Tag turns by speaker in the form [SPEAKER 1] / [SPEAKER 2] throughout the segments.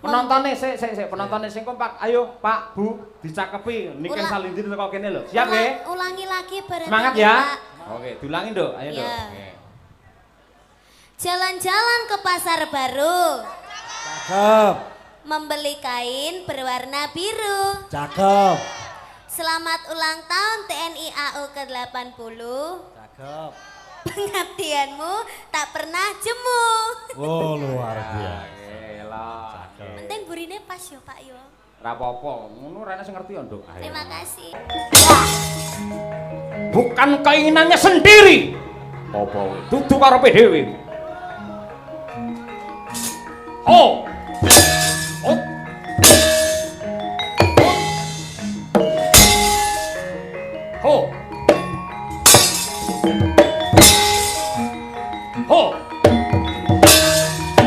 [SPEAKER 1] Penontonnya penontonnya sing kompak. Ayo Pak, Bu, dicakepi niken salindir teko kene lho. Siap nggih?
[SPEAKER 2] Ulangi lagi bareng.
[SPEAKER 1] Semangat ya. Oke, diulangi Nduk. Ayo Nduk. Oke.
[SPEAKER 2] Jalan-jalan ke pasar baru.
[SPEAKER 3] Cakep.
[SPEAKER 2] Membeli kain berwarna biru.
[SPEAKER 3] Cakep.
[SPEAKER 2] Selamat ulang tahun TNI AU ke-80.
[SPEAKER 3] Cakep.
[SPEAKER 2] Pengabdianmu tak pernah jemu.
[SPEAKER 3] Oh, luar biasa.
[SPEAKER 2] Penting burine pas yo Pak yo.
[SPEAKER 1] Ora apa-apa, ngono rene sing ngerti yo Nduk.
[SPEAKER 2] Terima kasih.
[SPEAKER 1] Bukan keinginannya sendiri. Apa dudu karepe dhewe. Oh. Oh. Oh. Oh.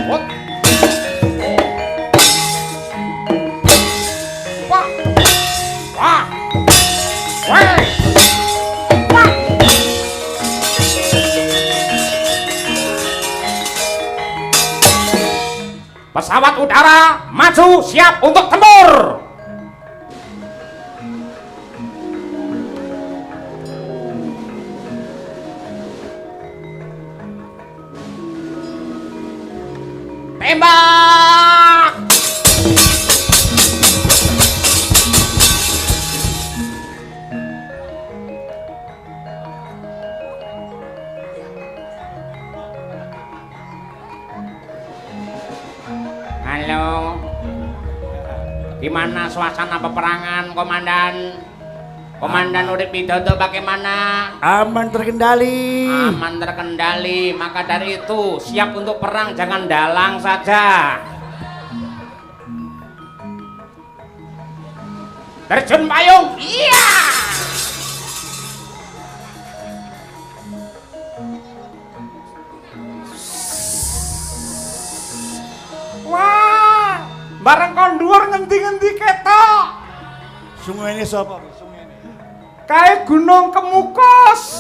[SPEAKER 1] What? Wah. Wah. Wah. Wah. Pesawat udara maju siap untuk tempur. Tembak! Halo. Gimana suasana peperangan, Komandan? Komandan Urip Widodo bagaimana?
[SPEAKER 3] Aman terkendali.
[SPEAKER 1] Aman terkendali, maka dari itu siap untuk perang, jangan dalang saja. Terjun payung, iya. Wah, bareng kondur ngendi-ngendi ketok.
[SPEAKER 3] Sungai ini siapa?
[SPEAKER 1] Kayak Gunung Kemukos.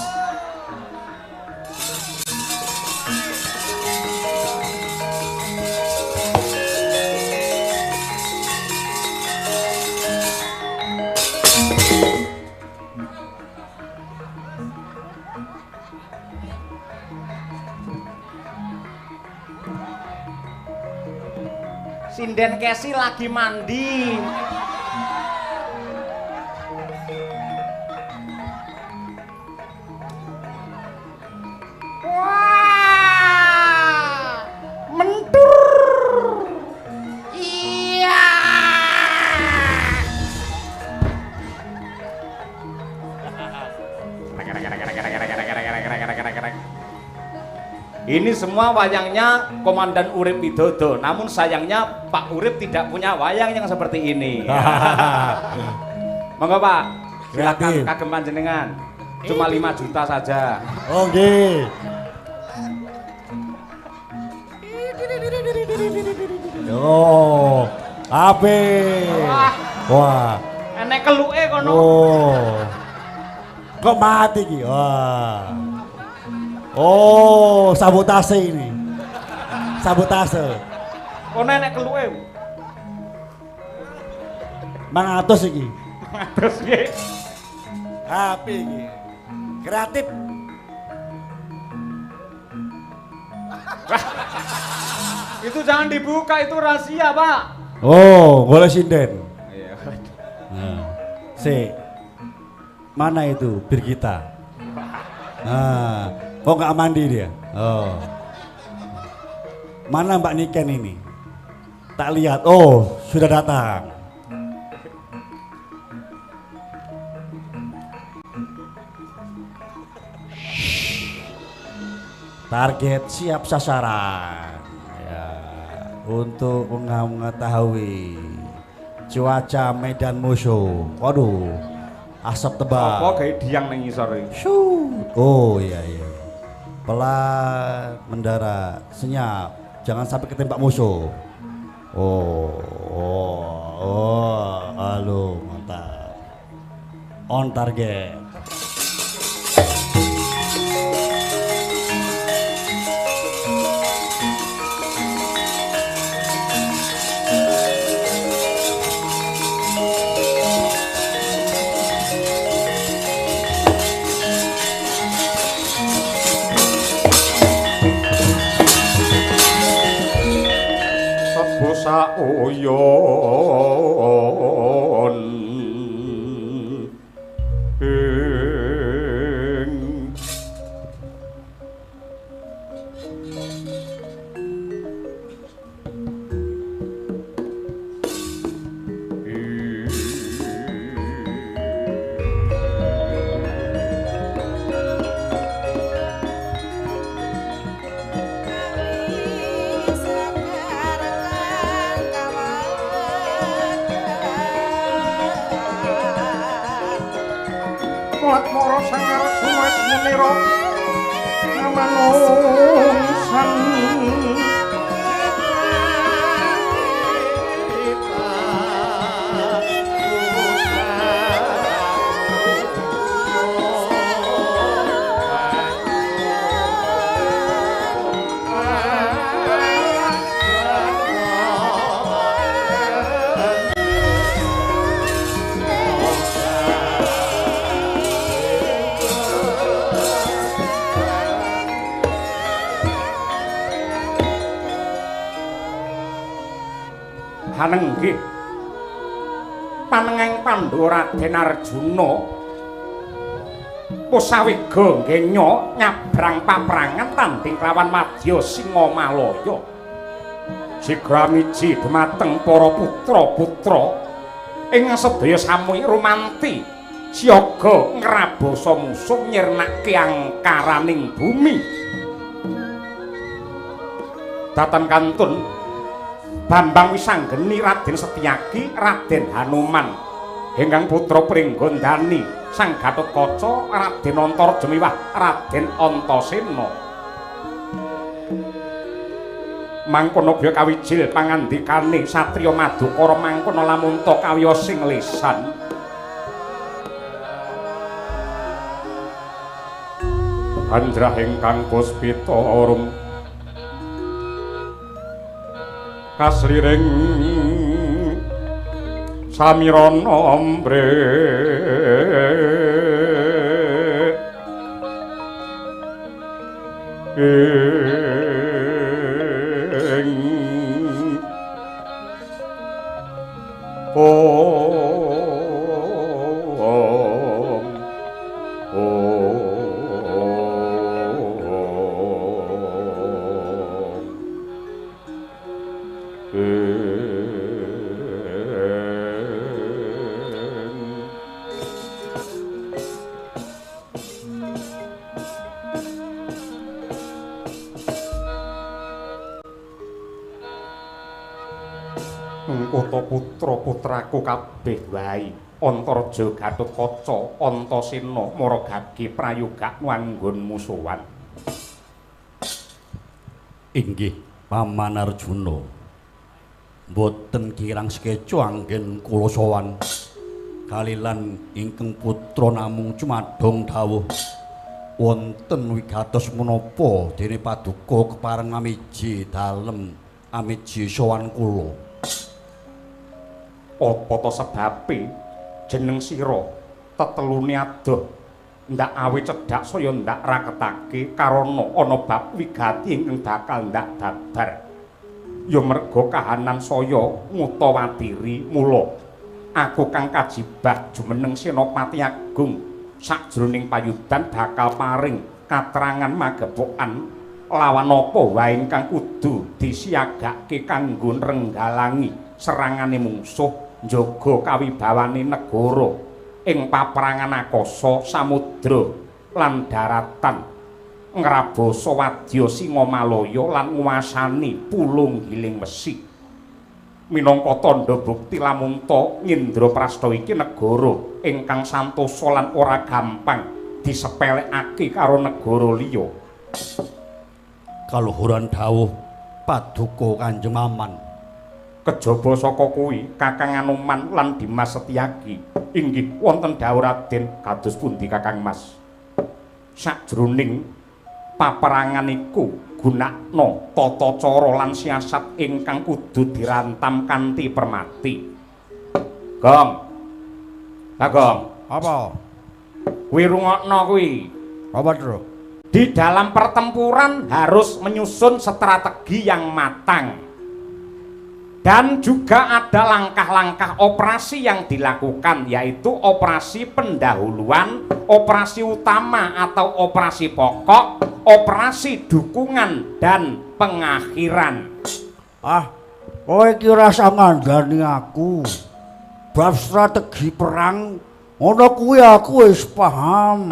[SPEAKER 1] Sinden Kesi lagi mandi. Wah, mentur. Iya. Ini semua wayangnya Komandan Urip Widodo, namun sayangnya Pak Urip tidak punya wayang yang seperti ini. Monggo Pak, silakan kagem panjenengan. Cuma 5 juta saja.
[SPEAKER 3] Oke. Oh, ape. Wah.
[SPEAKER 1] Enek keluke kono.
[SPEAKER 3] Oh. Kok mati ki? Wah. Oh, sabotase ini. Sabotase.
[SPEAKER 1] Kono enek keluke.
[SPEAKER 3] 500 iki.
[SPEAKER 1] Terus piye?
[SPEAKER 3] Ape iki? Kreatif.
[SPEAKER 1] Itu jangan dibuka, itu rahasia Pak.
[SPEAKER 3] Oh, boleh sinden.
[SPEAKER 1] Iya.
[SPEAKER 3] Nah, si mana itu bir kita? Nah, kok nggak mandi dia? Oh, mana Mbak Niken ini? Tak lihat. Oh, sudah datang. Target siap sasaran. Ya, untuk mengetahui cuaca medan musuh. Waduh, asap tebal.
[SPEAKER 1] Apa kayak diang nang ngisor iki?
[SPEAKER 3] Oh iya iya. Pelan mendarat, senyap. Jangan sampai ketembak musuh. Halo, mantap. On target.
[SPEAKER 1] dosa oyon moro sang arjuna wis munira manungsan hanenggih panenging Pandura Raden Arjuna pusawiga nggenya nyabrang paprangan tanding lawan Madya Singamalaya sigrangiji dumateng para putra-putra ing sedaya sami rumanti siaga ngrabasa musuh nyirnake angkaraning bumi datan kantun Bambang Wisanggeni Raden Setyaki Raden Hanuman ingkang putra Pringgondani Sang Gatotkaca Raden Antarja miwah Raden Antasena mangkono bya kawijil pangandikane satriya Madukara mangkono lamun ta kawiyosing lisan Andrah ingkang puspita arum kasriring samirana ambre Kota putra-putraku kabeh wae Antarja Gatotkaca Antasena Maragagi prayoga nganggon musuhan
[SPEAKER 3] inggih Paman Arjuna boten kirang sekeca anggen kula sowan kalilan ingkang putra namung cumadong dawuh wonten wigatos menapa dene Paduka kepareng amiji dalem amiji sowan kula
[SPEAKER 1] apa ta sebabe jeneng sira tetelune adoh ndak awe cedhak saya ndak raketake karana ana bab wigati ingkang bakal ndak babar ya merga kahanan saya ngutawadiri mula aku kang kajibah jumeneng Senopati Agung sajroning payudan bakal paring katerangan magepokan lawan apa wae ingkang kudu disiagake kanggo nrenggalangi serangane mungsuh njaga kawibawane negara ing paperangan akasa samudra lan daratan ngrabasa wadya Singamalaya lan nguwasani Pulung Giling Wesi minangka tandha bukti lamun ta Ngendraprastha iki negara ingkang santosa lan ora gampang disepelekake karo negara liya
[SPEAKER 3] kaluhuran dawuh Paduka Kanjeng Maman
[SPEAKER 1] kejaba saka kuwi Kakang Anoman lan Dimas Setyaki inggih wonten dawuh Raden kados pundi Kakang Mas sajroning paperangan iku gunakna tata cara lan siasat ingkang kudu dirantam kanthi permati Gong Gong
[SPEAKER 3] apa
[SPEAKER 1] kuwi rungokno kuwi
[SPEAKER 3] apa Tru
[SPEAKER 1] di dalam pertempuran harus menyusun strategi yang matang Dan juga ada langkah-langkah operasi yang dilakukan, yaitu operasi pendahuluan, operasi utama atau operasi pokok, operasi dukungan, dan pengakhiran.
[SPEAKER 4] Kowe iki rasa ngandani aku. Bab strategi perang ngono kuwi aku wis paham.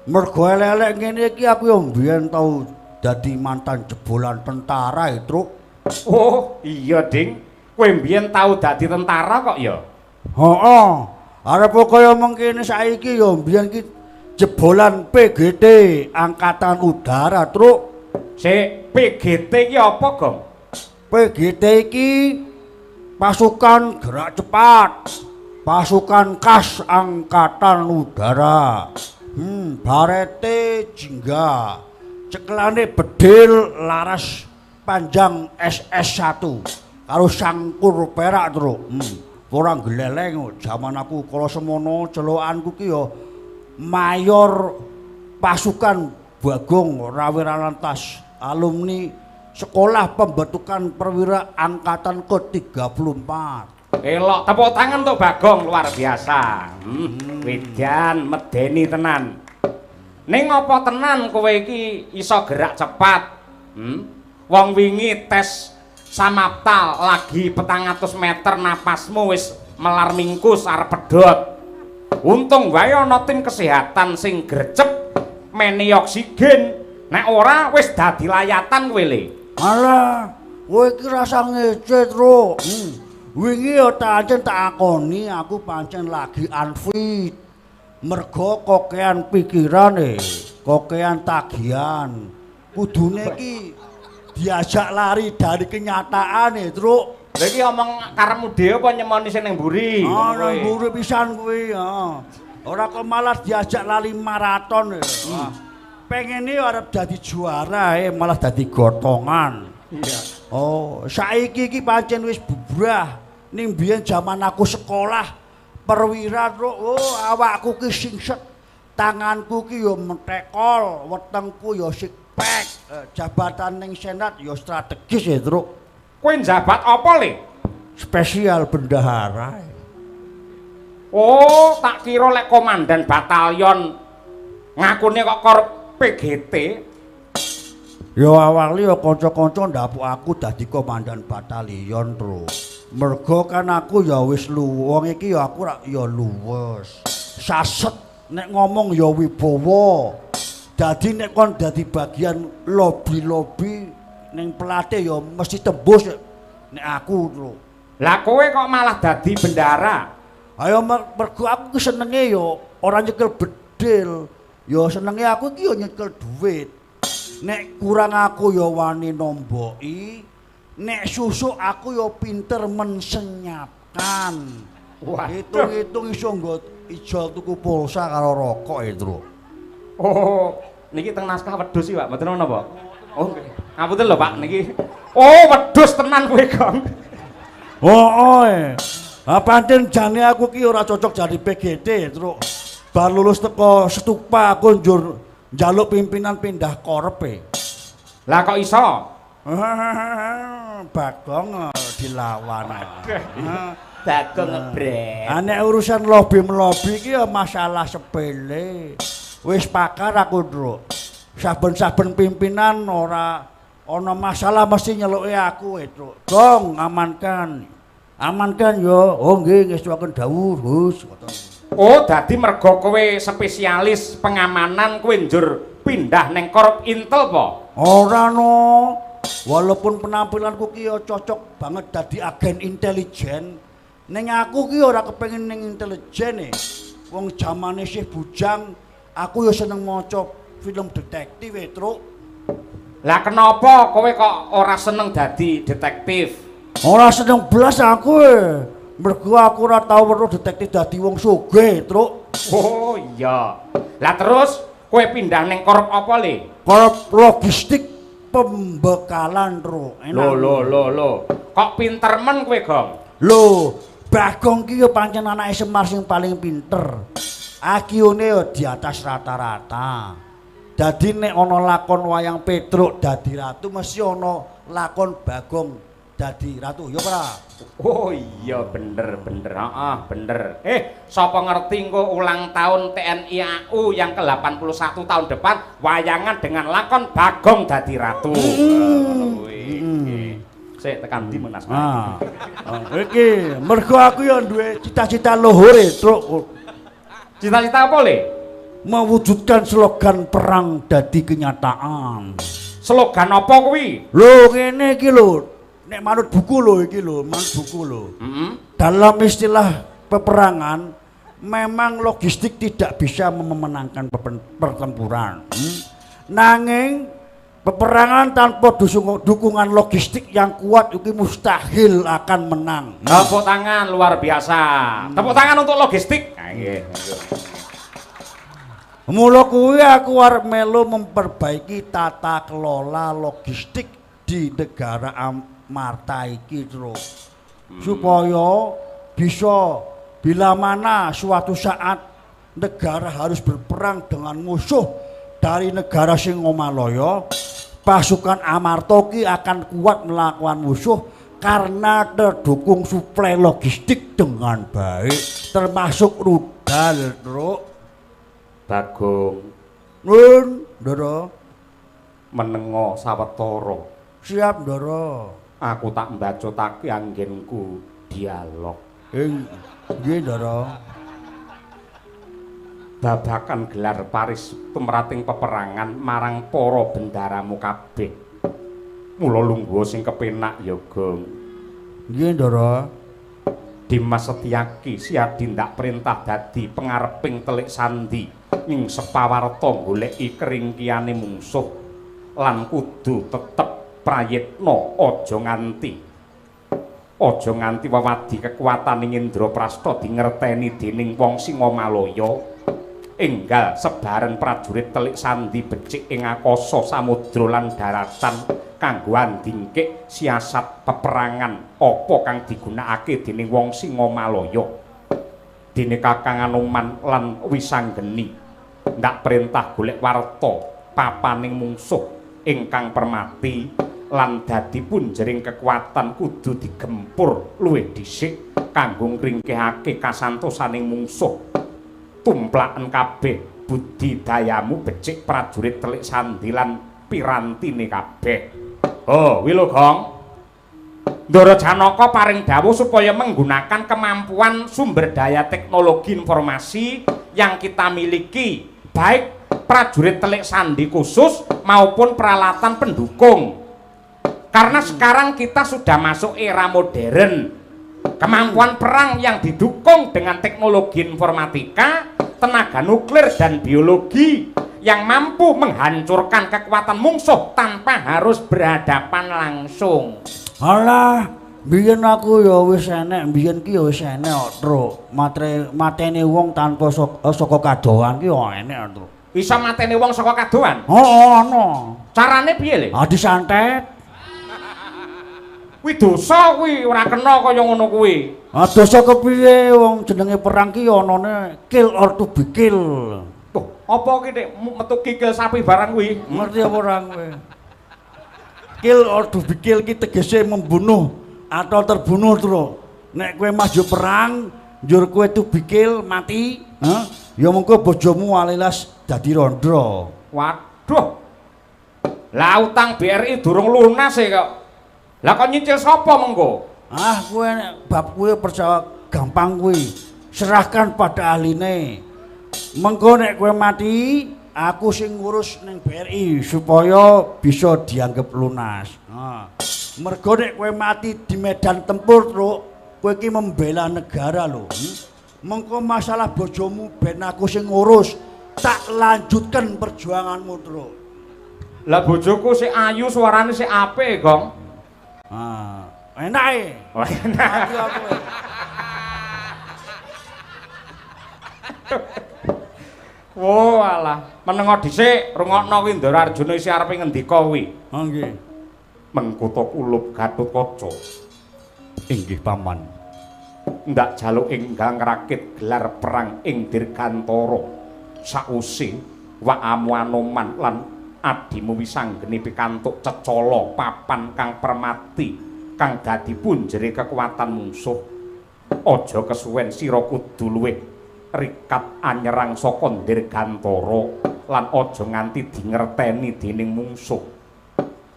[SPEAKER 4] Mergo elek-elek ngene iki aku yo mbiyen tau dadi mantan jebolan tentara, Truk.
[SPEAKER 1] Oh, iya, Ding. Kowe mbiyen tau dadi tentara kok ya?
[SPEAKER 4] Heeh. Arep kaya mengkene saiki yo mbiyen ki jebolan PGT Angkatan Udara, Truk.
[SPEAKER 1] Sik, PGT ki apa, Gong?
[SPEAKER 4] PGT iki pasukan gerak cepat, pasukan khas Angkatan Udara. Barete jingga, cekelane bedil laras panjang SS1 karo sangkur perak, Truk. Ora gleleng jaman aku kala semono celokanku ki ya mayor pasukan Bagong Rawira Lantas alumni Sekolah Pembentukan Perwira Angkatan ke-34.
[SPEAKER 1] Elok, tepuk tangan untuk Bagong, luar biasa. Wedan medeni tenan. Ning apa tenan kowe iki iso gerak cepat? Wong wingi tes samapta lagi 400 meter napasmu wis melar mingkus arep pedhot. Untung wae ana tim kesehatan sing grecep meni oksigen. Nek ora wis dadi layatan kowe le.
[SPEAKER 4] Alah, kowe iki rasa ngece, Truk. Wingi ya pancen tak akoni aku pancen lagi unfit. Mergo kokean pikirane, kokean tagihan. Kudune iki diajak lari dari kenyataan, Truk.
[SPEAKER 1] Lha iki omong karepmu dhewe apa nyemoni sing ning mburi?
[SPEAKER 4] Nang mburi pisan kuwi, Ora kok malah diajak lari maraton. Pengene arep dadi juara malah dadi gotongan.
[SPEAKER 1] Iya.
[SPEAKER 4] Oh, saiki iki pancen wis bubrah. Ning biyen jaman aku sekolah perwira, Truk. Oh, awakku ki singset. Tanganku ki yo mentekol, wetengku yo sikpek. Jabatan ning senat yo strategis, Truk.
[SPEAKER 1] Kowe njabat apa, Le?
[SPEAKER 4] Spesial bendahara.
[SPEAKER 1] Oh, tak kira lek komandan batalion ngakune kok korup PGT.
[SPEAKER 4] Yo awali yo kanca-kanca ndapuk aku dadi komandan batalion, Truk. Mergo kan aku ya wis wong iki ya aku ya luwes. Saset nek ngomong ya wibawa. Dadi nek kon dadi bagian lobi-lobi ning pelatih ya mesti tembus nek aku, Truk.
[SPEAKER 1] Lah kowe kok malah dadi bendara?
[SPEAKER 4] Ayo mergo aku senenge yo ora nyekel bedil. Yo senenge aku iki yo nyekel duit. Nek kurang aku yo wani nomboki. Nek susuk aku yo pinter mensenyapkan.
[SPEAKER 1] Wah,
[SPEAKER 4] hitung-hitung iso nggo ijol tuku pulsa karo rokok, Truk.
[SPEAKER 1] Oh, niki teng naskah wedhus iki, Pak. Mboten napa? Oh, ngapunten lho, Pak, niki. Oh, wedhus tenan kowe, Gong.
[SPEAKER 4] Oh, pancen jane aku ki ora cocok jadi PGT, Truk. Bar lulus teko stupa aku njur njaluk pimpinan pindah korep.
[SPEAKER 1] Lah kok iso?
[SPEAKER 4] Bagong dilawan.
[SPEAKER 1] Bagong ngebrek.
[SPEAKER 4] Nek urusan lobby-melobi iki ya masalah sepele. Wis pakar aku, Truk. Saben-saben pimpinan ora ana masalah mesti nyeluki aku, Truk. Gong, amankan. Amankan yo. Oh nggih, wis tuwaken dawuh, Gus.
[SPEAKER 1] Oh, dadi mergo kowe spesialis pengamanan kowe njur pindah ning Korup Intel po?
[SPEAKER 4] Ora no. Walaupun penampilanku ki yo cocok banget dadi agen intelijen, ning aku ki ora kepengin ning intelijen. Wong jamane isih bujang, aku yo seneng maca film detektif, Truk.
[SPEAKER 1] Lah kenapa kowe kok ora seneng dadi detektif?
[SPEAKER 4] Ora seneng blas aku. Mergo aku ora tau weruh detektif dadi wong sugih, Truk.
[SPEAKER 1] Oh iya. Lah terus kowe pindah ning korup apa, Le?
[SPEAKER 4] Korup logistik pembekalan, Truk.
[SPEAKER 1] Lho. Kok pinter men kowe, Gong?
[SPEAKER 4] Lho, Bagong ki yo pancen anake Semar sing paling pinter. IQ-ne yo di atas rata-rata. Dadi nek ana lakon wayang Petruk dadi ratu mesti ana lakon Bagong dadi ratu ya ora?
[SPEAKER 1] Oh iya bener bener. Sapa ngerti engko ulang tahun TNI AU yang ke-81 tahun depan wayangan dengan lakon Bagong dadi ratu. Sik tekan ndi Mas?
[SPEAKER 4] Iki mergo aku ya duwe cita-cita luhure, Truk.
[SPEAKER 1] Cita-cita apa, Le?
[SPEAKER 4] Mewujudkan slogan perang dadi kenyataan.
[SPEAKER 1] Slogan apa kuwi?
[SPEAKER 4] Lho ngene iki lho, nek manut buku lho iki lho, manut buku lho. Dalam istilah peperangan memang logistik tidak bisa memenangkan pertempuran. Nanging peperangan tanpa dukungan logistik yang kuat itu mustahil akan menang.
[SPEAKER 1] Tepuk tangan luar biasa. Tepuk tangan untuk logistik. Nah, nggih.
[SPEAKER 4] Mula kuwi aku arep melu memperbaiki tata kelola logistik di negara Amarta iki, Truk. Supaya bisa bila mana suatu saat negara harus berperang dengan musuh dari negara sing Ngomaloyo, pasukan Amarta ki akan kuat melawan musuh karena terdukung suplai logistik dengan baik, termasuk rudal, Truk.
[SPEAKER 1] Bagong.
[SPEAKER 4] Nun, Ndara.
[SPEAKER 1] Menengo sawetara.
[SPEAKER 4] Siap, Ndara.
[SPEAKER 1] Aku tak mbacotake anggenku dialog.
[SPEAKER 4] Nggih, Ndara.
[SPEAKER 1] Babakan gelar Paris tumrating peperangan marang para bendaramu kabeh. Mula lungguh sing kepenak ya, Gong.
[SPEAKER 4] Nggih, Ndara.
[SPEAKER 1] Dimas Setyaki siadi ndak perintah dadi pengareping Telik Sandi ing sepawarta goleki keringkiyane mungsuh lan kudu tetep prayitna aja nganti wewadi kekuatan Indraprasta dingerteni dening wong Singamaloya. Enggal sebaren prajurit Telik Sandi becik ing akasa samudra lan daratan kanggo andingkik siasat peperangan apa kang digunakake dening wong Singamaloya. Dene Kakang Anoman lan Wisanggeni ndak perintah golek warta papaning mungsuh ingkang permati lan dadi punjering kekuatan kudu digempur luwih dhisik kanggo ngringkehake kasantosaning mungsuh. Tumplaken kabeh budidayamu becik prajurit Telik Sandi lan pirantine kabeh. Oh, Wilugong. Ndara Janaka paring dawuh supaya menggunakan kemampuan sumber daya teknologi informasi yang kita miliki, baik prajurit Telik Sandi khusus maupun peralatan pendukung. Karena sekarang kita sudah masuk era modern. Kemampuan perang yang didukung dengan teknologi informatika, tenaga nuklir dan biologi yang mampu menghancurkan kekuatan musuh tanpa harus berhadapan langsung.
[SPEAKER 4] Alah, biyen aku ya wis enek, biyen ki ya wis enek, Truk. Mateni wong tanpa saka kadohan ki ya enek, Truk.
[SPEAKER 1] Bisa mateni wong saka kadohan?
[SPEAKER 4] Ana.
[SPEAKER 1] Carane piye, Le?
[SPEAKER 4] Disantet.
[SPEAKER 1] Kuwi dosa kuwi, ora kena kaya ngono kuwi.
[SPEAKER 4] Dosa kepiye wong jenenge perang ki anane kill or to be kill.
[SPEAKER 1] Tuh, apa ki nek metu kikil sapi barang kuwi?
[SPEAKER 4] Ngerti apa ora kowe? Kill or to be kill ki tegese membunuh atau terbunuh, Truk. Nek kowe maju perang, njur kowe to be kill mati, ya mengko bojomu alilas dadi randra.
[SPEAKER 1] Waduh. Lah utang BRI durung lunas e kok. Lah kok nyicil sapa mengko?
[SPEAKER 4] Kowe nek bab kowe percaya gampang kuwi. Serahkan pada ahline. Mengko nek kowe mati, aku sing ngurus ning BRI supaya bisa dianggap lunas. Mergo nek kowe mati di medan tempur, Truk, kowe iki membela negara lho. Mengko masalah bojomu ben aku sing ngurus, tak lanjutkan perjuanganmu, Truk.
[SPEAKER 1] Lah bojoku sik ayu, suarane sik apik, Gong.
[SPEAKER 4] Enak e.
[SPEAKER 1] Wah, enak. Oh alah, menengo dhisik rungokno kuwi Ndara Arjuna isih arep ngendika kuwi.
[SPEAKER 4] Nggih.
[SPEAKER 1] Mengkuto kulup Gatotkaca.
[SPEAKER 3] Inggih paman.
[SPEAKER 1] Ndak jaluk enggal ngrakit gelar perang ing Dirgantara. Sausé Waamu Anoman lan adimu Wisanggeni pikantuk cecala papan kang permati kang dadi punjere kekuatan mungsuh. Aja kesuwen sira kudu luwih rikat anyerang saka Dirgantara lan aja nganti dingerteni dening mungsuh.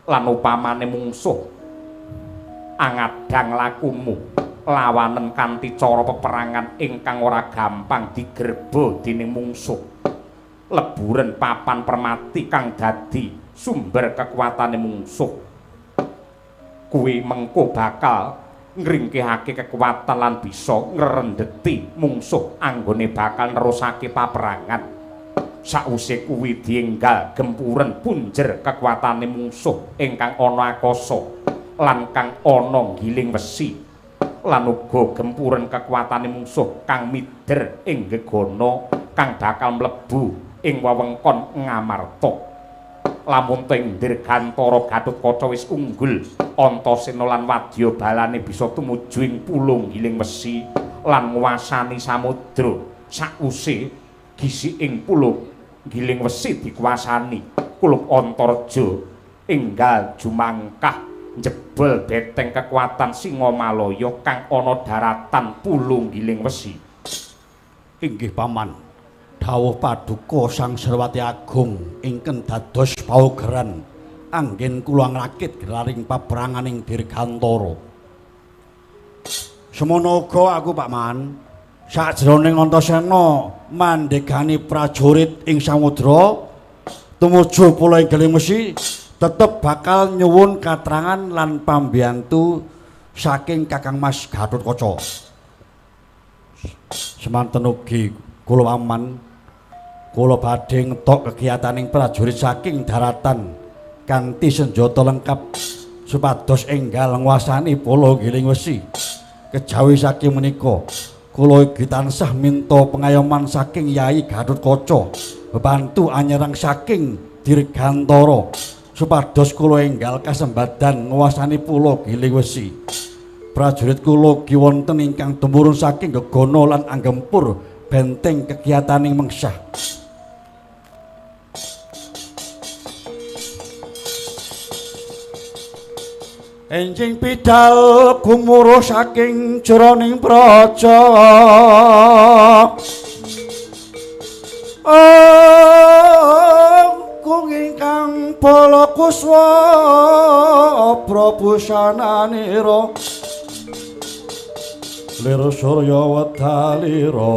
[SPEAKER 1] Lan upamane mungsuh angadang lakumu lawanen kanthi cara peperangan ingkang ora gampang digerba dening mungsuh. Leburen papan permati kang dadi sumber kekuatane mungsuh. Kuwi mengko bakal ngringkehake kekuatan lan bisa ngrendheti mungsuh anggone bakal nerusake paperangan. Sakwise kuwi dienggal gempuren punjer kekuatane mungsuh ingkang ana akasa lan kang ana giling wesi lan uga gempuren kekuatane mungsuh kang mider ing gegana kang bakal mlebu ing wewengkon Ngamarta. Lamun teng Dirgantara Gatotkaca wis unggul, Antasena lan wadyabalane bisa tumuju ing pulung giling wesi lan nguwasani samudra. Sakwise gisi ing pulung giling wesi dikuwasani, Kulub Antareja enggal jumangkah njebol beteng kekuatan Singamalaya kang ana daratan pulung giling wesi.
[SPEAKER 4] Inggih paman, dawuh paduka Sang Sarwati Agung ingkang dados paugeran anggen kula ngrakit gelaring papranganing Dirgantara. Semono uga aku Pakman sajroning Antasena mandhegani prajurit ing samudra tumuju pulau Giling Wesi tetep bakal nyuwun katerangan lan pambiyantu saking Kakang Mas Gatotkaca. Semanten ugi kula paman kula badhe ngetok kegiyataning prajurit saking daratan kanthi senjata lengkap supados enggal nguasani pulau Giling Wesi. Kejawi saking menika kula ugi tansah minta pengayoman saking Yai Gatotkaca bebantu anyerang saking Dirgantara supados kula enggal kasembadan nguasani pulau Giling Wesi. Prajurit kula ugi wonten ingkang tumurun saking gegana lan anggempur benteng kegiyataning mengsah. Enjing pidal gumuruh saking jroning praja. Kung ingkang bala kuswa prabusananira lira surya wedalira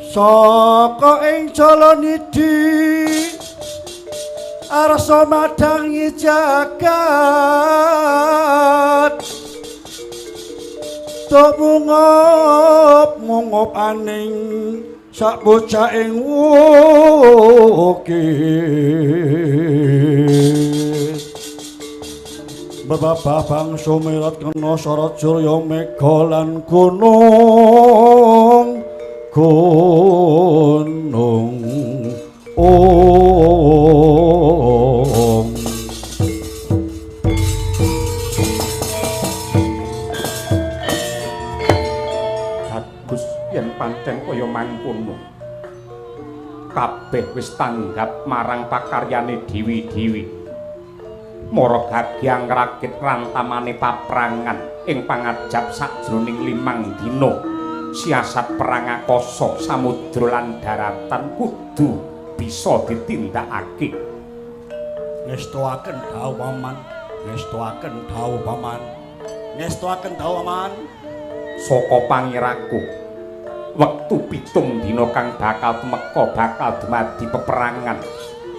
[SPEAKER 4] saka ing Jalanidi arsa madangi jagat tok mungop aning sak bocah ing wukit bebabah bangsa mirat kena sorot surya mega lan gunung
[SPEAKER 1] Bagus yen pancen kaya mangkono. Kabeh wis tanggap marang pakaryane dewi-dewi. Mara gagyang rakit rantamane paprangan ing pangajap sajroning 5 dina. Siasat perang akasa samudra lan daratan kudu bisa ditindakake.
[SPEAKER 4] Ngestuaken dawuh paman, ngestuaken dawuh paman, ngestuaken dawuh paman.
[SPEAKER 1] Saka pangiraku, wektu 7 dina kang bakal tumeka bakal dumadi peperangan.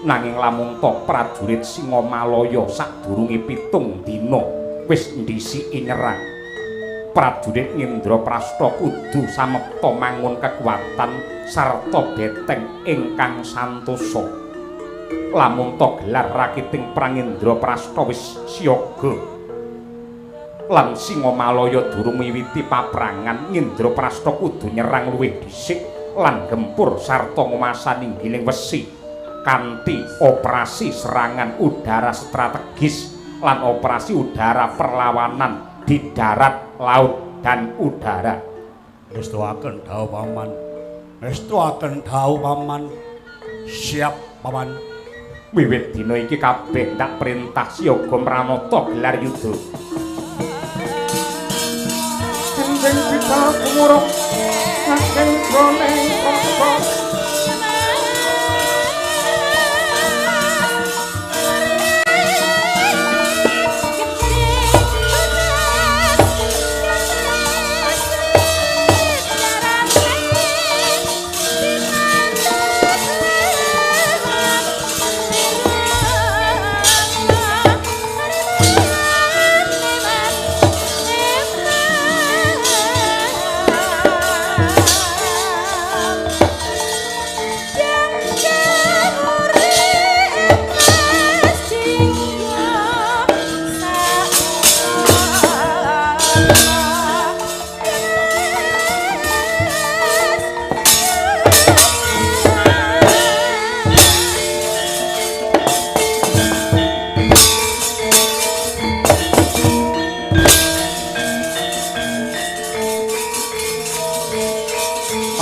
[SPEAKER 1] Nanging lamun tok prajurit Singamalaya sadurunge 7 dina wis ndhisiki nyerang. Prajurit Indraprastha kudu samekta mangun kekuatan sarta beteng ingkang santosa. Lamun to gelar rakiting perang Indraprastha wis siaga lan Singamalaya durung miwiti paprangan, Indraprastha kudu nyerang luwih dhisik lan gempur sarta ngumasani Giling Wesi kanthi operasi serangan udara strategis lan operasi udara perlawanan di darat, laut, dan udara.
[SPEAKER 4] Ngestuaken dawuh paman, ngestuaken dawuh paman. Siap
[SPEAKER 3] Paman.
[SPEAKER 1] Wiwit dina iki kabeh tak perintah Siaga Pranata gelar yudha. Enjing kita kumurung saking jroning kota.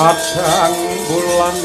[SPEAKER 1] Adang bulan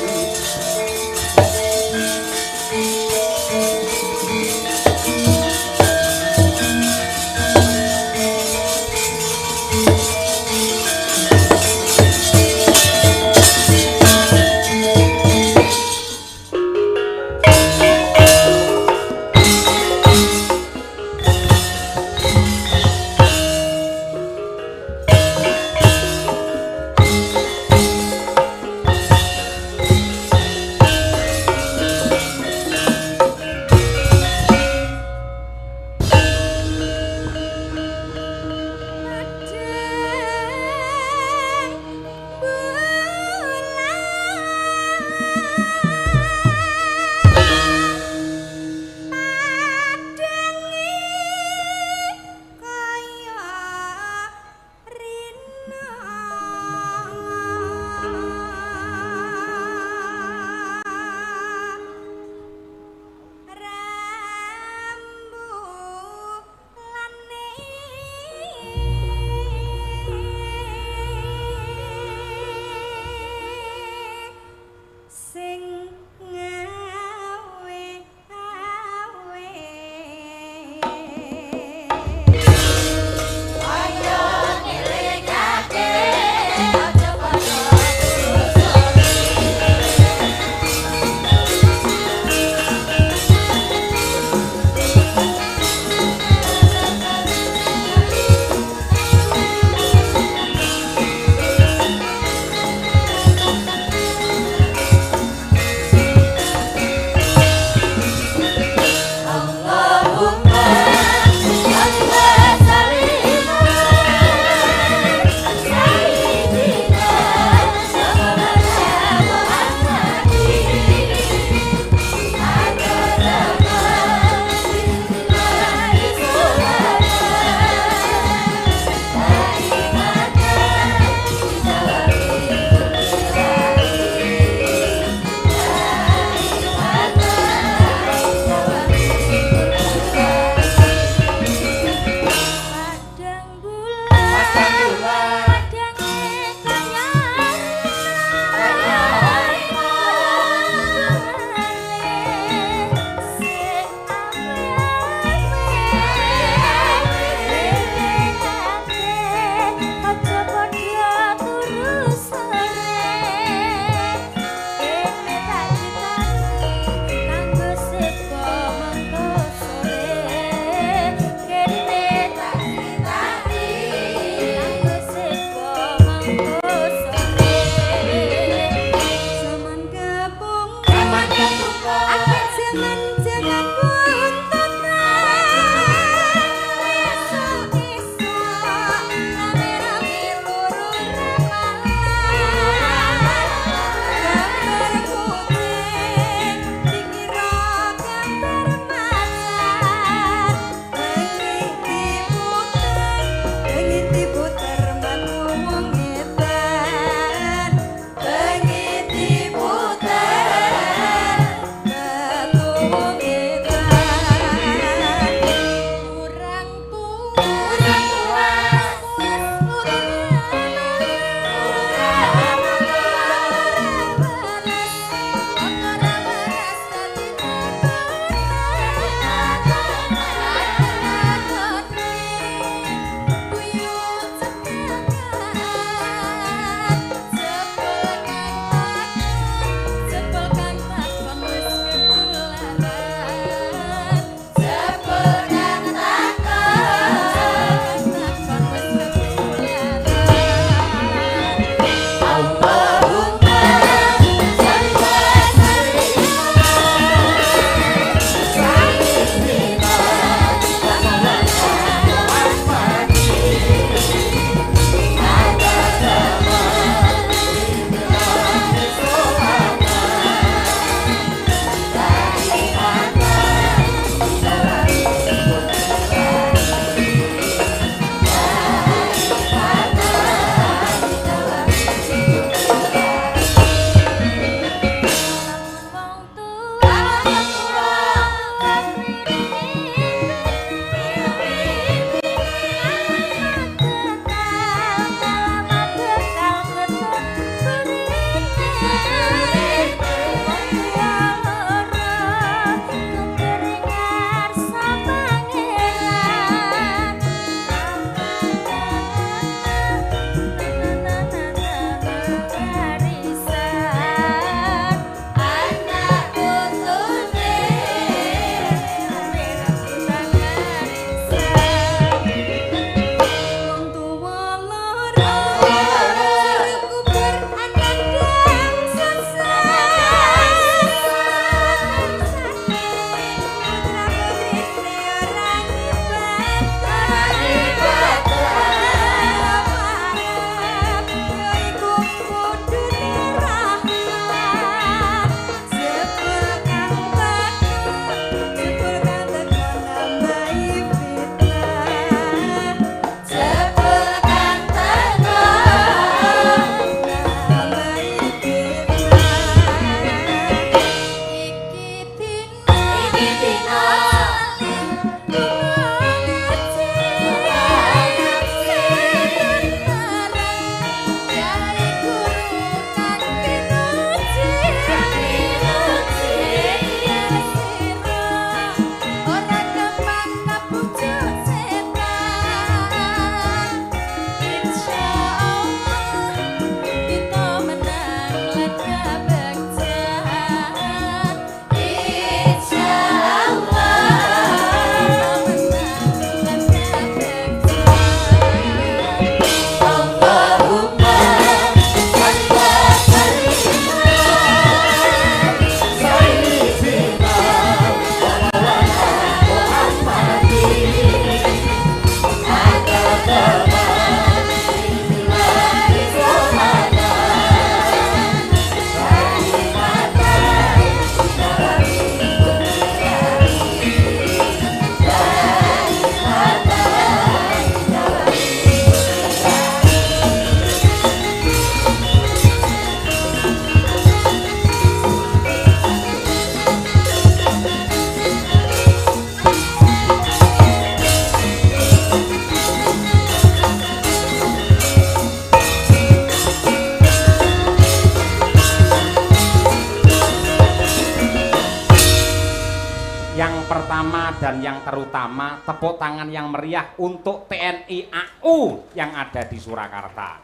[SPEAKER 1] pertama dan yang terutama tepuk tangan yang meriah untuk TNI AU yang ada di Surakarta.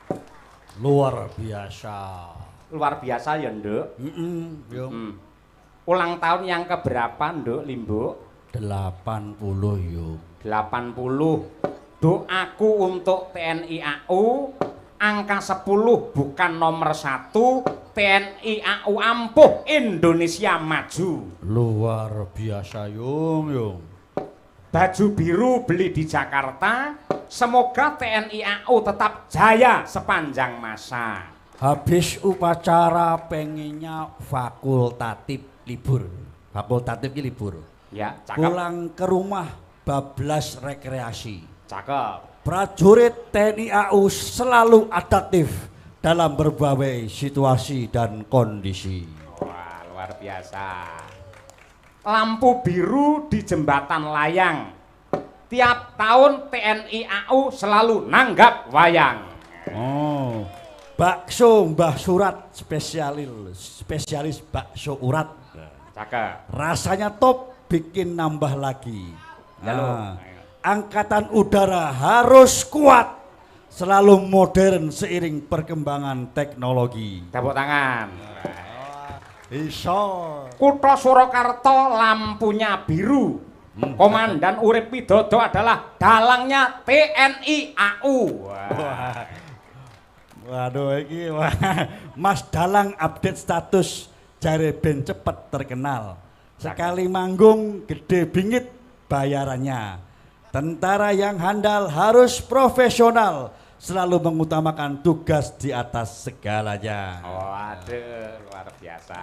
[SPEAKER 4] Luar biasa.
[SPEAKER 1] Luar biasa ya, Nduk. Ulang tahun yang keberapa, Nduk Limbo?
[SPEAKER 4] 80 yuk.
[SPEAKER 1] 80. Doaku untuk TNI AU angka 10 bukan nomor 1. TNI AU ampuh, Indonesia maju.
[SPEAKER 4] Luar biasa yung.
[SPEAKER 1] Baju biru beli di Jakarta. Semoga TNI AU tetap jaya sepanjang masa.
[SPEAKER 4] Habis upacara pengennya fakultatif libur. Fakultatif libur.
[SPEAKER 1] Ya, cakep.
[SPEAKER 4] Pulang ke rumah bablas rekreasi.
[SPEAKER 1] Cakep.
[SPEAKER 4] Prajurit TNI AU selalu adaptif dalam berbagai situasi dan kondisi.
[SPEAKER 1] Wah, luar biasa. Lampu biru di jembatan layang. Tiap tahun TNI AU selalu nanggap wayang.
[SPEAKER 4] Oh, bakso Mbah Surat spesialis bakso urat.
[SPEAKER 1] Cakep.
[SPEAKER 4] Rasanya top, bikin nambah lagi.
[SPEAKER 1] Halo.
[SPEAKER 4] Angkatan udara harus kuat, selalu modern seiring perkembangan teknologi.
[SPEAKER 1] Tepuk tangan.
[SPEAKER 4] Iso.
[SPEAKER 1] Kutha Surakarta lampunya biru. Komandan Urip Widodo adalah dalangnya TNI AU. Wah.
[SPEAKER 4] Waduh iki Mas Dalang update status jare ben cepet terkenal. Sekali manggung gede bingit bayarannya. Tentara yang handal harus profesional, selalu mengutamakan tugas di atas segalanya.
[SPEAKER 1] Waduh, luar biasa.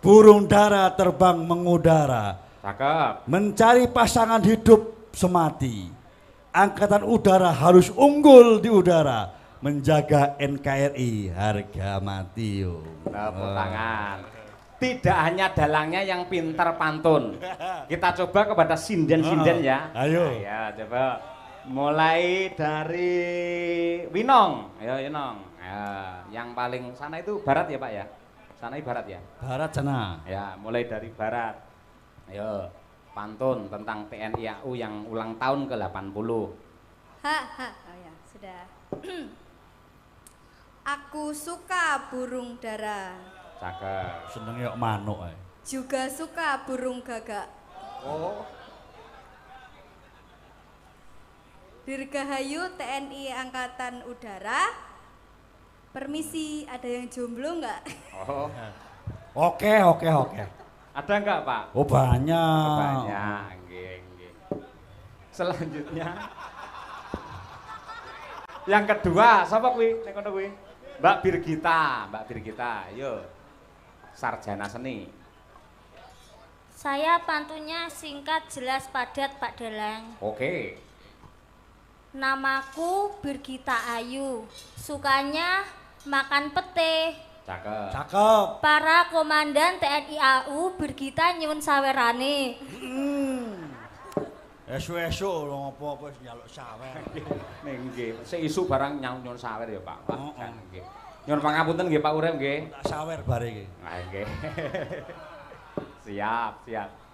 [SPEAKER 4] Burung dara terbang mengudara,
[SPEAKER 1] Cakep.
[SPEAKER 4] mencari pasangan hidup semati. Angkatan udara harus unggul di udara, menjaga NKRI harga mati.
[SPEAKER 1] Tepuk tangan. Tidak hanya dalangnya yang pintar pantun. Kita coba kepada sinden-sinden ya.
[SPEAKER 4] Ayo.
[SPEAKER 1] Ya, coba. Mulai dari Winong. Ayo, Winong. Ya, yang paling sana itu barat ya, Pak ya? Sana barat ya?
[SPEAKER 4] Barat sana.
[SPEAKER 1] Ya, mulai dari barat. Ayo, pantun tentang TNI AU yang ulang tahun ke-80.
[SPEAKER 2] Oh ya, sudah. Aku suka burung dara.
[SPEAKER 1] Cakep.
[SPEAKER 4] Seneng yuk manuk ae.
[SPEAKER 2] Juga suka burung gagak.
[SPEAKER 1] Oh,
[SPEAKER 2] Dirgahayu TNI Angkatan Udara. Permisi, ada yang jomblo nggak?
[SPEAKER 1] oh.
[SPEAKER 4] Oke.
[SPEAKER 1] Ada enggak, Pak?
[SPEAKER 4] Oh banyak.
[SPEAKER 1] Banyak, nggih. Selanjutnya yang kedua, siapa kuwi? Nek kono kuwi. Mbak Birgita, yuk. Sarjana seni.
[SPEAKER 2] Saya pantunnya singkat, jelas, padat, Pak Dalang.
[SPEAKER 1] Oke.
[SPEAKER 2] Namaku Birgita Ayu. Sukanya makan pete.
[SPEAKER 1] Cakep.
[SPEAKER 2] Para komandan TNI AU Birgita nyuwun sawerane.
[SPEAKER 4] Esuk-esuk lho apa-apa wis njaluk sawer.
[SPEAKER 1] Nggih, seisu barang nyuwun sawer ya, Pak.
[SPEAKER 4] Oh.
[SPEAKER 1] Nggih. Nyuwun pangapunten nggih Pak Urip nggih.
[SPEAKER 4] Tak sawer bare iki.
[SPEAKER 1] Nah, nggih. Siap.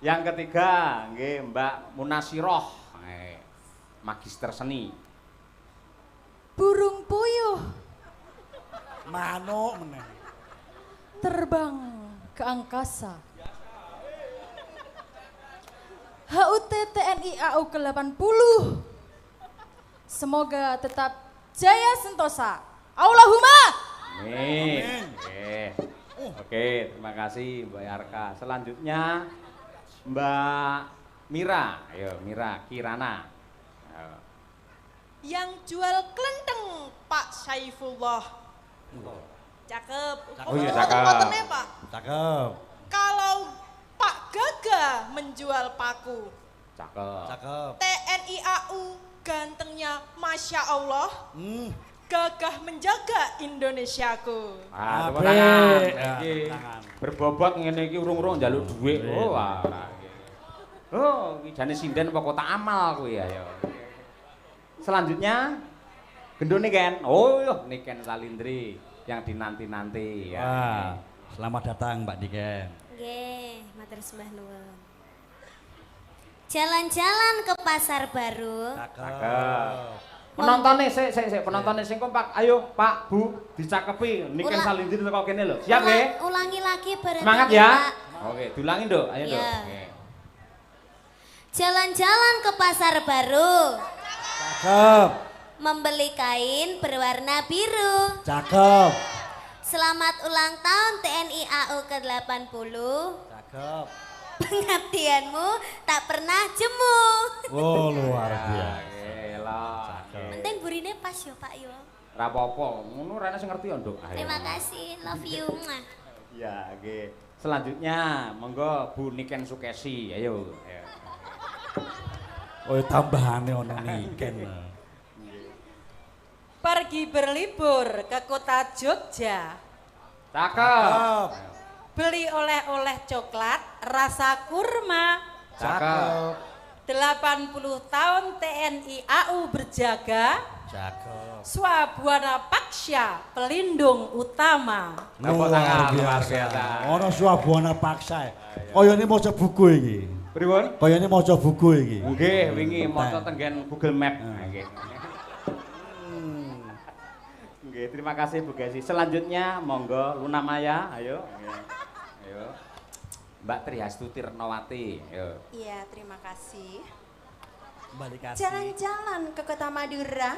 [SPEAKER 1] Yang ketiga, nggih Mbak Munasiroh, magister seni.
[SPEAKER 5] Burung puyuh
[SPEAKER 4] Manuk meneh.
[SPEAKER 5] terbang ke angkasa. HUT TNI AU ke-80. Semoga tetap jaya sentosa. Allahumma.
[SPEAKER 1] Amin. Oke, terima kasih Mbak Yarka. Selanjutnya Mbak Mira. Ayo Mira Kirana. Ayo.
[SPEAKER 6] Yang jual kelenteng Pak Saifullah. Cakep.
[SPEAKER 1] Oh iya,
[SPEAKER 6] Foto-fotonya, Pak.
[SPEAKER 4] Cakep.
[SPEAKER 6] Kalau Pak Gagah menjual paku,
[SPEAKER 1] Cakep.
[SPEAKER 6] TNI AU gantengnya Masya Allah. Gagah menjaga Indonesiaku.
[SPEAKER 1] Ah, tepuk
[SPEAKER 4] Apik.
[SPEAKER 1] tangan.
[SPEAKER 4] Ya,
[SPEAKER 1] Iki
[SPEAKER 4] tangan.
[SPEAKER 1] berbobot ngene iki urung-urung njaluk dhuwit. Oh, wah. Oh, iki jane sinden apa kota amal kuwi ya. Selanjutnya gendone Ken. Oh, yo Niken Salindri yang dinanti-nanti ya.
[SPEAKER 4] Wah, selamat datang Mbak Diken.
[SPEAKER 2] Nggih, matur sembah nuwun.
[SPEAKER 7] Jalan-jalan ke pasar baru.
[SPEAKER 1] Penontonnya, penontonnya sing kompak. Ayo Pak, Bu, dicakepi. Niken Salindi teko kene lho. Siap nggih?
[SPEAKER 7] Ulangi lagi bareng.
[SPEAKER 1] Semangat ya. Oke, diulangin Dok. Ayo Dok.
[SPEAKER 7] Ya.
[SPEAKER 1] Oke.
[SPEAKER 7] Jalan-jalan ke pasar baru.
[SPEAKER 4] Cakep.
[SPEAKER 7] Membeli kain berwarna biru.
[SPEAKER 4] Cakep.
[SPEAKER 7] Selamat ulang tahun TNI AU ke-80.
[SPEAKER 4] Cakep.
[SPEAKER 7] Pengabdianmu tak pernah jemu.
[SPEAKER 4] Oh, luar biasa.
[SPEAKER 1] Gila.
[SPEAKER 7] Penting burine pas yo Pak yo.
[SPEAKER 1] Ora apa-apa, ngono rene sing ngerti yo, Nduk. Ayo.
[SPEAKER 7] Terima kasih, love you. Mwah.
[SPEAKER 1] Ya, nggih. Selanjutnya, monggo Bu Niken Sukesi. Ayo.
[SPEAKER 4] Oh, tambahane ono Niken.
[SPEAKER 6] Pergi berlibur ke kota Jogja.
[SPEAKER 1] Cakep.
[SPEAKER 6] Beli oleh-oleh coklat rasa kurma.
[SPEAKER 1] Cakep.
[SPEAKER 6] 80 tahun TNI AU berjaga.
[SPEAKER 4] Cakep.
[SPEAKER 6] Swabwana Paksya pelindung utama.
[SPEAKER 1] Tepuk tangan luar biasa.
[SPEAKER 4] Ono Swabwana Paksa. Kayane maca buku iki.
[SPEAKER 1] Pripun?
[SPEAKER 4] Kayane maca buku iki.
[SPEAKER 1] Nggih, wingi maca tenggen Google Map. Nggih. Nggih, terima kasih Bu Gesi. Selanjutnya monggo Luna Maya, ayo. Ayo. Mbak Triastuti Renowati, ayo.
[SPEAKER 6] Iya, terima kasih.
[SPEAKER 4] Balik kasih.
[SPEAKER 6] Jalan-jalan ke kota Madura?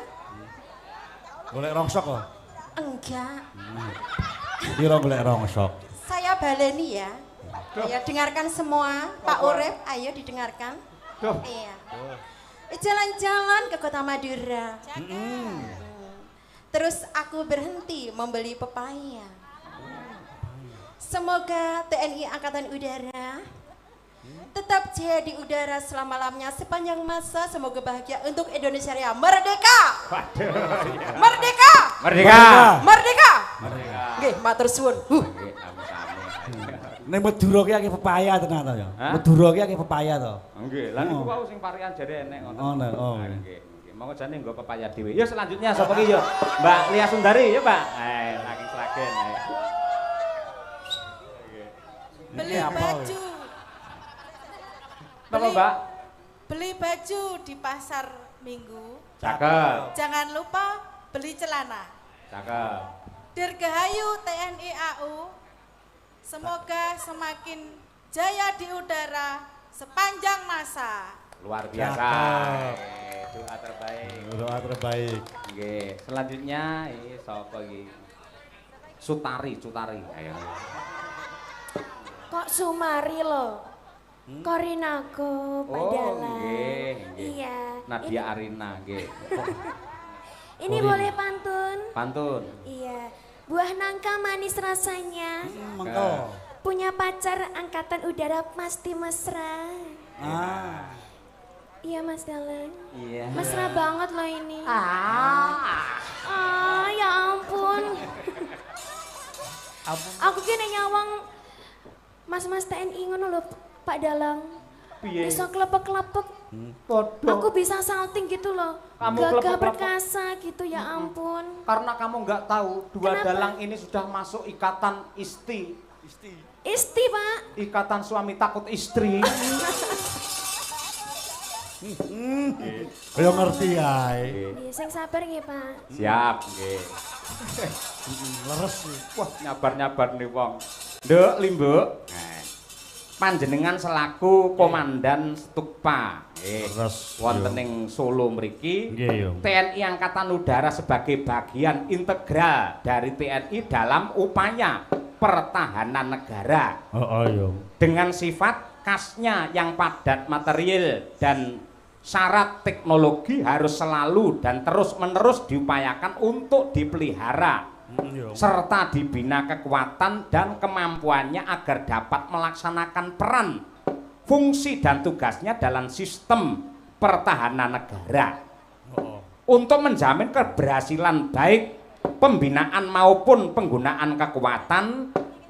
[SPEAKER 4] Golek rongsok kok.
[SPEAKER 6] Enggak.
[SPEAKER 4] Piro golek rongsok?
[SPEAKER 6] Saya baleni ya. Ayo dengarkan semua, Pak Urip, ayo didengarkan.
[SPEAKER 1] Duh.
[SPEAKER 6] Iya. Jalan-jalan ke kota Madura. Terus aku berhenti membeli pepaya. Semoga TNI Angkatan Udara tetap jaya di udara selama-lamanya sepanjang masa. Semoga bahagia untuk Indonesia Raya. Merdeka!
[SPEAKER 1] Waduh.
[SPEAKER 6] Merdeka!
[SPEAKER 1] Merdeka.
[SPEAKER 6] Merdeka!
[SPEAKER 1] Merdeka.
[SPEAKER 6] Nggih, matur suwun.
[SPEAKER 1] Nggih, sami-sami.
[SPEAKER 4] Ning Madura ki akeh pepaya tenan to ya.
[SPEAKER 1] Hah?
[SPEAKER 4] Madura ki akeh pepaya to.
[SPEAKER 1] Nggih, lan niku wau sing parian jare enek ngoten.
[SPEAKER 4] Oh,
[SPEAKER 1] Nggih, nggih. Monggo jane nggo pepaya dhewe. Ya selanjutnya sapa ki ya? Mbak Lia Sundari ya, Mbak. Saking Sragen.
[SPEAKER 6] Beli
[SPEAKER 4] apa,
[SPEAKER 6] baju.
[SPEAKER 1] Napa, Mbak?
[SPEAKER 6] Beli baju di pasar Minggu.
[SPEAKER 1] Cakep.
[SPEAKER 6] Jangan lupa beli celana.
[SPEAKER 1] Cakep.
[SPEAKER 6] Dirgahayu TNI AU. Semoga semakin jaya di udara sepanjang masa.
[SPEAKER 1] Luar biasa.
[SPEAKER 4] Cakep.
[SPEAKER 1] Doa terbaik.
[SPEAKER 4] Doa terbaik.
[SPEAKER 1] Nggih, selanjutnya iki sapa iki? Sutari. Ayo.
[SPEAKER 8] Kok Sumari lo? Korinago padahal.
[SPEAKER 1] nggih.
[SPEAKER 8] Iya.
[SPEAKER 1] Nadia Arina, nggih.
[SPEAKER 8] Ini boleh pantun?
[SPEAKER 1] Pantun.
[SPEAKER 8] Iya. Buah nangka manis rasanya.
[SPEAKER 4] Mengko.
[SPEAKER 8] Punya pacar angkatan udara pasti mesra. Iya Mas Dalang.
[SPEAKER 1] Iya.
[SPEAKER 8] Mesra banget loh ini. Ya ampun. Aku kira nyawang Mas-mas TNI ngono lho Pak Dalang.
[SPEAKER 1] Piye?
[SPEAKER 8] Bisa klepek-klepek.
[SPEAKER 1] Podo.
[SPEAKER 8] Aku bisa salting gitu loh.
[SPEAKER 1] Kamu
[SPEAKER 8] Gagah
[SPEAKER 1] klepek-klepek.
[SPEAKER 8] perkasa gitu ya ampun.
[SPEAKER 1] Karena kamu nggak tahu, dua
[SPEAKER 8] Kenapa?
[SPEAKER 1] dalang ini sudah masuk ikatan isti.
[SPEAKER 8] Isti Pak.
[SPEAKER 1] Ikatan suami takut istri.
[SPEAKER 4] Kaya ngerti ae.
[SPEAKER 8] Iya, sing sabar nggih Pak.
[SPEAKER 1] Siap, nggih.
[SPEAKER 4] Leres.
[SPEAKER 1] Wah, nyabar-nyabar nih wong. Nduk, Limbuk. Panjenengan selaku komandan Stukpa,
[SPEAKER 4] Leres.
[SPEAKER 1] wonten ing Solo mriki.
[SPEAKER 4] Nggih, yo.
[SPEAKER 1] TNI Angkatan Udara sebagai bagian integral dari TNI dalam upaya pertahanan negara.
[SPEAKER 4] Yo.
[SPEAKER 1] Dengan sifat khasnya yang padat material dan syarat teknologi harus selalu dan terus-menerus diupayakan untuk dipelihara serta dibina kekuatan dan kemampuannya agar dapat melaksanakan peran, fungsi dan tugasnya dalam sistem pertahanan negara untuk menjamin keberhasilan baik pembinaan maupun penggunaan kekuatan.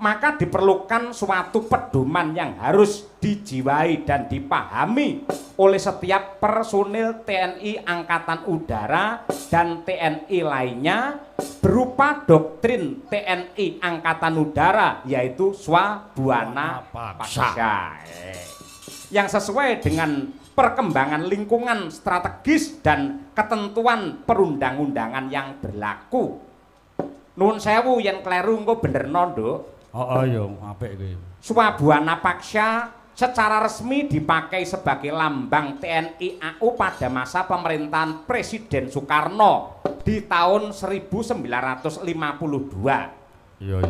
[SPEAKER 1] Maka diperlukan suatu pedoman yang harus dijiwai dan dipahami oleh setiap personil TNI Angkatan Udara dan TNI lainnya berupa doktrin TNI Angkatan Udara yaitu Swabwana Paksa yang sesuai dengan perkembangan lingkungan strategis dan ketentuan perundang-undangan yang berlaku. Nuwun sewu yen kleru engko benerno, Nduk.
[SPEAKER 4] Yo apik kuwi.
[SPEAKER 1] Swabwana Paksya secara resmi dipakai sebagai lambang TNI AU pada masa pemerintahan Presiden Soekarno di tahun 1952.
[SPEAKER 4] Iya.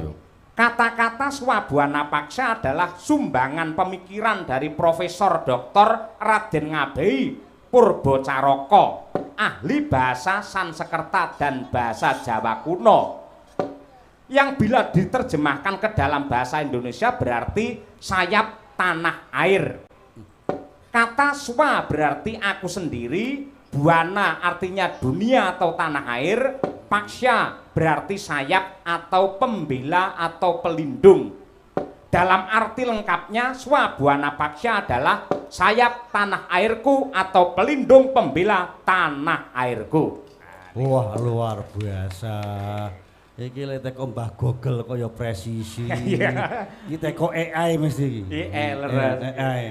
[SPEAKER 1] Kata-kata Swabwana Paksya adalah sumbangan pemikiran dari Profesor Dr. Raden Ngabei Purbocaraka, ahli bahasa Sanskerta dan bahasa Jawa kuno, yang bila diterjemahkan ke dalam bahasa Indonesia berarti sayap tanah air. Kata swa berarti aku sendiri, buana artinya dunia atau tanah air, paksya berarti sayap atau pembela atau pelindung. Dalam arti lengkapnya, Swabwana Paksya adalah sayap tanah airku atau pelindung pembela tanah airku.
[SPEAKER 4] Wah, luar biasa. Iki lek teko Mbah Google kaya presisi. Iki teko AI mesti iki.
[SPEAKER 1] AI leres.
[SPEAKER 4] AI.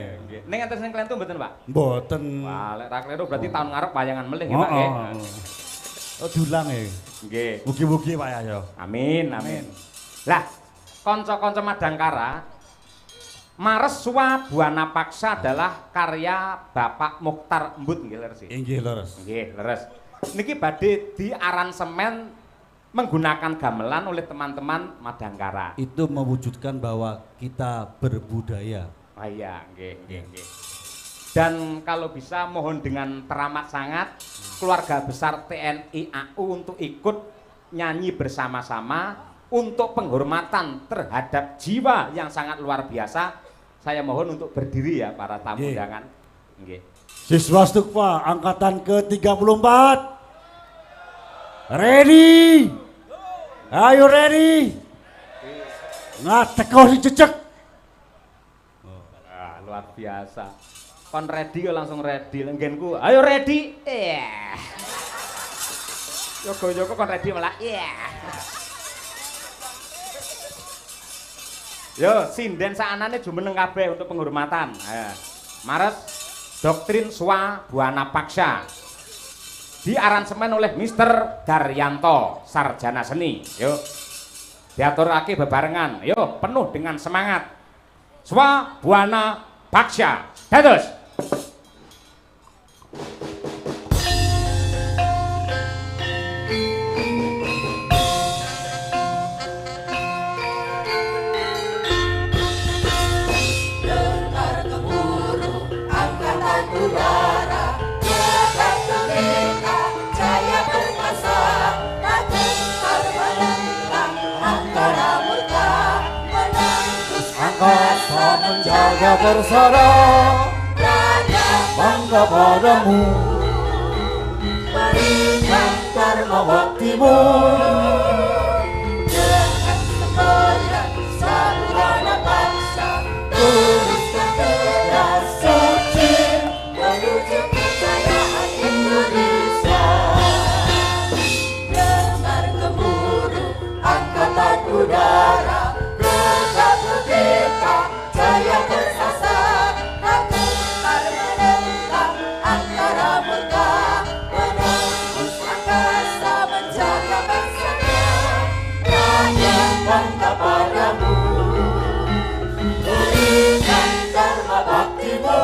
[SPEAKER 1] Ning enten sing klentu mboten, Pak?
[SPEAKER 4] Mboten.
[SPEAKER 1] Wah, lek ra kleru berarti tahun ngarep wayangan melih ya, Pak nggih.
[SPEAKER 4] Oh, dulang ya.
[SPEAKER 1] Nggih.
[SPEAKER 4] Mugi-mugi Pak ya.
[SPEAKER 1] Amin, amin. Lah, kanca-kanca Madangkara, Mares Swabwana Paksya adalah karya Bapak Mukhtar Embut nggih leres.
[SPEAKER 4] Inggih leres.
[SPEAKER 1] Nggih, leres. Niki badhe diaransemen menggunakan gamelan oleh teman-teman Madangkara.
[SPEAKER 4] Itu mewujudkan bahwa kita berbudaya.
[SPEAKER 1] Oh iya, nggih. Dan kalau bisa mohon dengan teramat sangat keluarga besar TNI AU untuk ikut nyanyi bersama-sama untuk penghormatan terhadap jiwa yang sangat luar biasa. Saya mohon untuk berdiri ya para tamu undangan. Nggih.
[SPEAKER 4] Siswa Stukma angkatan ke-34. Ready? Ayo ready? Ngateko si cecek.
[SPEAKER 1] Luar biasa. Kon ready kok langsung ready. Lenggenku, ayo ready. Yogo-yogo kon ready malah. Yo, sinden saanane jumeneng kabeh untuk penghormatan. Mares Doktrin Swabwana Paksya. Diaransemen oleh Mr. Daryanto, sarjana seni. Yuk. Diaturake bebarengan. Yuk, penuh dengan semangat. Swabwana Paksya. Dados.
[SPEAKER 4] Menjaga bersara bangga padamu, berikan karma baktimu dengan semboyan Swabwana Paksya, tuliskan tugas suci menuju kejayaan Indonesia. Dengar gemuruh angkatan udara, bersatu kita jaya bersasa, lakukan menentang angkara murka, menembus angkasa menjaga bersama, rakyat bangga padamu, berikan dharma baktimu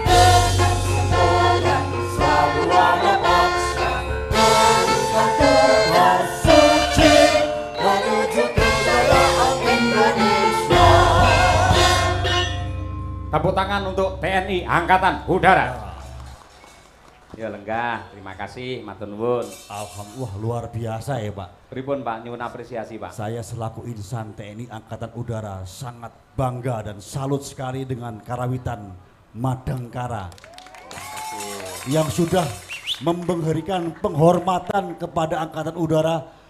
[SPEAKER 4] dengan semboyan Swabwana Paksya, teruskan tugas suci menuju kejayaan Indonesia.
[SPEAKER 1] Tepuk tangan untuk TNI Angkatan Udara. Ya lenggah, terima kasih, matur nuwun.
[SPEAKER 4] Alhamdulillah luar biasa ya Pak.
[SPEAKER 1] Pripun Pak, nyuwun apresiasi Pak.
[SPEAKER 4] Saya selaku insan TNI Angkatan Udara sangat bangga dan salut sekali dengan karawitan Madangkara yang sudah memberikan penghormatan kepada Angkatan Udara